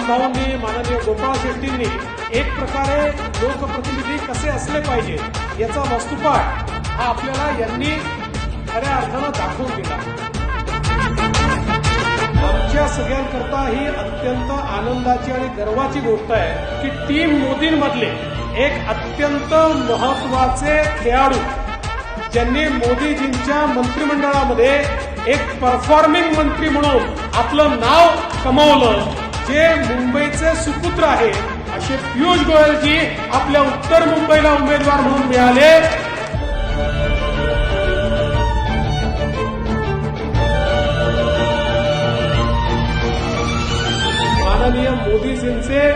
भाऊंनी माननीय गोपाळ शेट्टींनी एक प्रकारे लोकप्रतिनिधी कसे असले पाहिजे याचा वस्तुपाठ हा आपल्याला यांनी खऱ्या अर्थानं दाखवून दिला। आमच्या सगळ्यांकरता ही अत्यंत आनंदाची आणि गर्वाची गोष्ट आहे की टीम मोदींमधले एक अत्यंत महत्वाचे खेळाडू ज्यांनी मोदीजींच्या मंत्रिमंडळामध्ये एक परफॉर्मिंग मंत्री म्हणून आपलं नाव कमावलं, जे मुंबईचे सुपुत्र आहे असे पियुष गोयलजी आपल्या उत्तर मुंबईला उमेदवार म्हणून मिळाले। माननीय मोदीजींचे,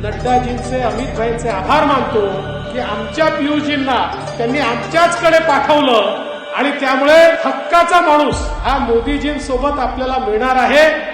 नड्डाजींचे, अमित भाईंचे आभार मानतो की आमच्या पियुषजींना त्यांनी आमच्याचकडे पाठवलं आणि त्यामुळे हक्काचा माणूस हा मोदीजींसोबत आपल्याला मिळणार आहे।